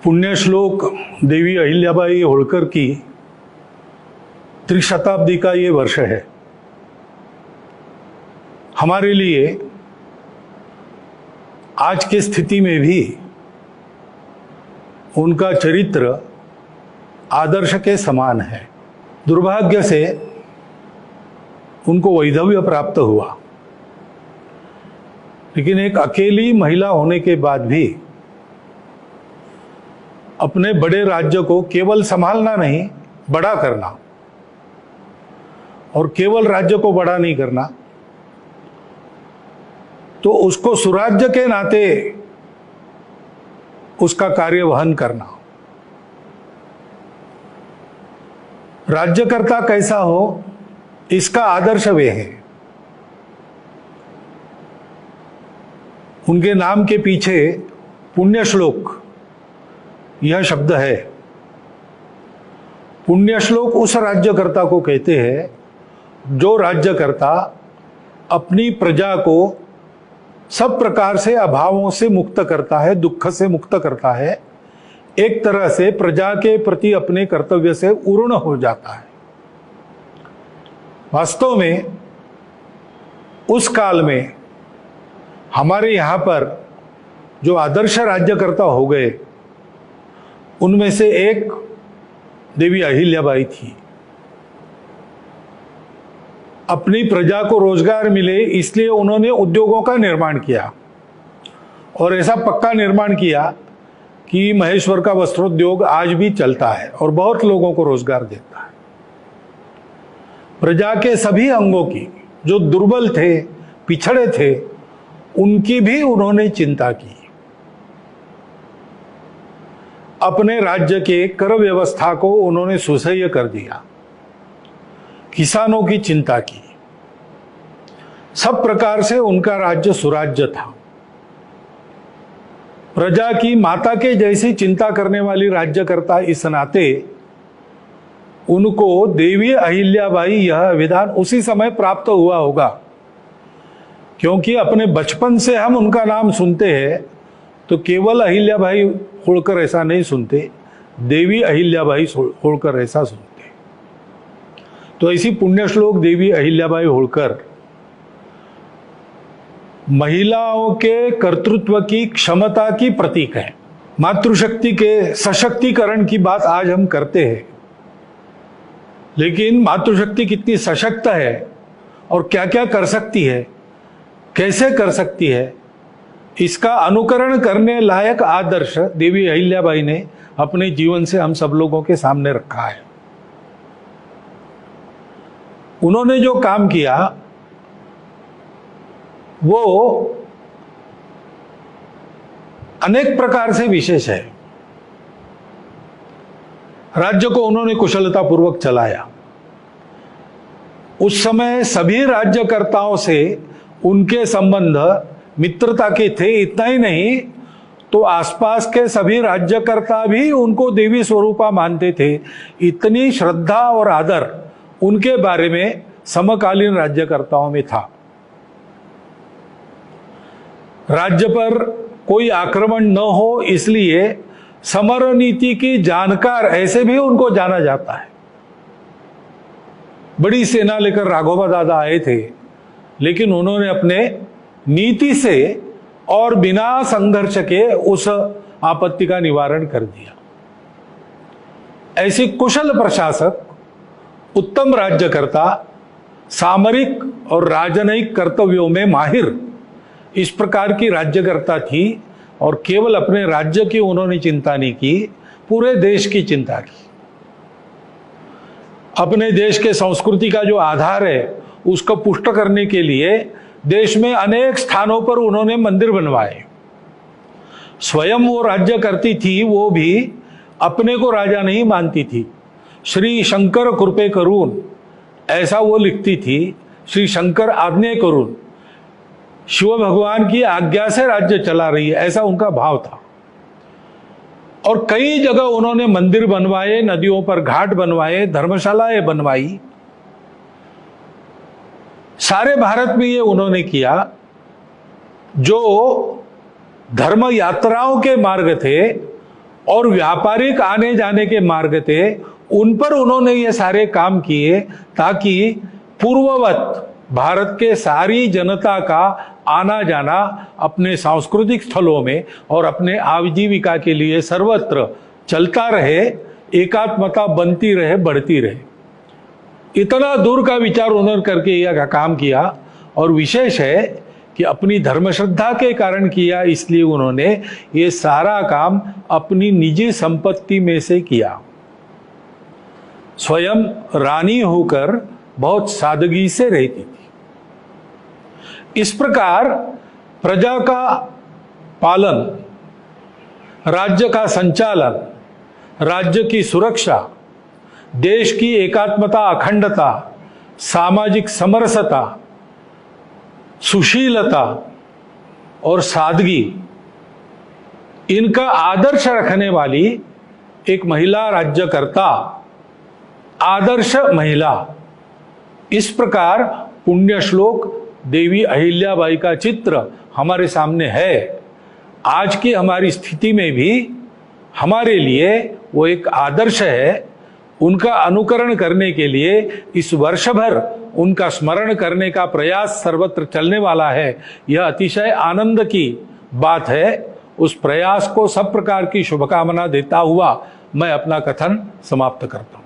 पुण्यश्लोक देवी अहिल्याबाई होळकर की त्रिशताब्दी का ये वर्ष है। हमारे लिए आज की स्थिति में भी उनका चरित्र आदर्श के समान है। दुर्भाग्य से उनको वैधव्य प्राप्त हुआ, लेकिन एक अकेली महिला होने के बाद भी अपने बड़े राज्य को केवल संभालना नहीं, बड़ा करना, और केवल राज्य को बड़ा नहीं करना तो उसको सुराज्य के नाते उसका कार्य वहन करना। राज्यकर्ता कैसा हो इसका आदर्श वे है। उनके नाम के पीछे पुण्यश्लोक यह शब्द है। पुण्यश्लोक उस राज्यकर्ता को कहते हैं जो राज्यकर्ता अपनी प्रजा को सब प्रकार से अभावों से मुक्त करता है, दुख से मुक्त करता है, एक तरह से प्रजा के प्रति अपने कर्तव्य से उर्ण हो जाता है। वास्तव में उस काल में हमारे यहाँ पर जो आदर्श राज्यकर्ता हो गए उनमें से एक देवी अहिल्याबाई थी। अपनी प्रजा को रोजगार मिले इसलिए उन्होंने उद्योगों का निर्माण किया, और ऐसा पक्का निर्माण किया कि महेश्वर का वस्त्रोद्योग आज भी चलता है और बहुत लोगों को रोजगार देता है। प्रजा के सभी अंगों की, जो दुर्बल थे, पिछड़े थे, उनकी भी उन्होंने चिंता की। अपने राज्य के कर व्यवस्था को उन्होंने सुसह्य कर दिया, किसानों की चिंता की। सब प्रकार से उनका राज्य सुराज्य था। प्रजा की माता के जैसी चिंता करने वाली राज्यकर्ता इस नाते उनको देवी अहिल्याबाई यह विधान उसी समय प्राप्त हुआ होगा, क्योंकि अपने बचपन से हम उनका नाम सुनते हैं तो केवल अहिल्याबाई होळकर ऐसा नहीं सुनते, देवी अहिल्याबाई होळकर ऐसा सुनते। तो ऐसी पुण्यश्लोक देवी अहिल्याबाई होळकर महिलाओं के कर्तृत्व की क्षमता की प्रतीक है। मातृशक्ति के सशक्तिकरण की बात आज हम करते हैं, लेकिन मातृशक्ति कितनी सशक्त है और क्या क्या कर सकती है, कैसे कर सकती है, इसका अनुकरण करने लायक आदर्श देवी अहिल्याबाई ने अपने जीवन से हम सब लोगों के सामने रखा है। उन्होंने जो काम किया वो अनेक प्रकार से विशेष है। राज्य को उन्होंने कुशलतापूर्वक चलाया। उस समय सभी राज्यकर्ताओं से उनके संबंध मित्रता के थे। इतना ही नहीं तो आसपास के सभी राज्यकर्ता भी उनको देवी स्वरूपा मानते थे। इतनी श्रद्धा और आदर उनके बारे में समकालीन राज्यकर्ताओं में था। राज्य पर कोई आक्रमण न हो इसलिए समर नीति की जानकार ऐसे भी उनको जाना जाता है। बड़ी सेना लेकर राघोबा दादा आए थे, लेकिन उन्होंने अपने नीति से और बिना संघर्ष के उस आपत्ति का निवारण कर दिया। ऐसी कुशल प्रशासक, उत्तम राज्यकर्ता, सामरिक और राजनयिक कर्तव्यों में माहिर, इस प्रकार की राज्यकर्ता थी। और केवल अपने राज्य की उन्होंने चिंता नहीं की, पूरे देश की चिंता की। अपने देश के संस्कृति का जो आधार है उसको पुष्ट करने के लिए देश में अनेक स्थानों पर उन्होंने मंदिर बनवाए। स्वयं वो राज्य करती थी, वो भी अपने को राजा नहीं मानती थी। श्री शंकर कृपे करून ऐसा वो लिखती थी। श्री शंकर आज्ञा करून, शिव भगवान की आज्ञा से राज्य चला रही है, ऐसा उनका भाव था। और कई जगह उन्होंने मंदिर बनवाए, नदियों पर घाट बनवाए, धर्मशालाएं बनवाई। सारे भारत में ये उन्होंने किया। जो धर्म यात्राओं के मार्ग थे और व्यापारिक आने जाने के मार्ग थे, उन पर उन्होंने ये सारे काम किए ताकि पूर्ववत भारत के सारी जनता का आना जाना अपने सांस्कृतिक स्थलों में और अपने आजीविका के लिए सर्वत्र चलता रहे, एकात्मता बनती रहे, बढ़ती रहे। इतना दूर का विचार उन्होंने करके यह काम किया, और विशेष है कि अपनी धर्म श्रद्धा के कारण किया, इसलिए उन्होंने ये सारा काम अपनी निजी संपत्ति में से किया। स्वयं रानी होकर बहुत सादगी से रहती थी। इस प्रकार प्रजा का पालन, राज्य का संचालन, राज्य की सुरक्षा, देश की एकात्मता, अखंडता, सामाजिक समरसता, सुशीलता और सादगी, इनका आदर्श रखने वाली एक महिला राज्यकर्ता, आदर्श महिला। इस प्रकार पुण्य श्लोक देवी अहिल्याबाई का चित्र हमारे सामने है। आज की हमारी स्थिति में भी हमारे लिए वो एक आदर्श है। उनका अनुकरण करने के लिए इस वर्ष भर उनका स्मरण करने का प्रयास सर्वत्र चलने वाला है। यह अतिशय आनंद की बात है। उस प्रयास को सब प्रकार की शुभकामना देता हुआ मैं अपना कथन समाप्त करता हूं।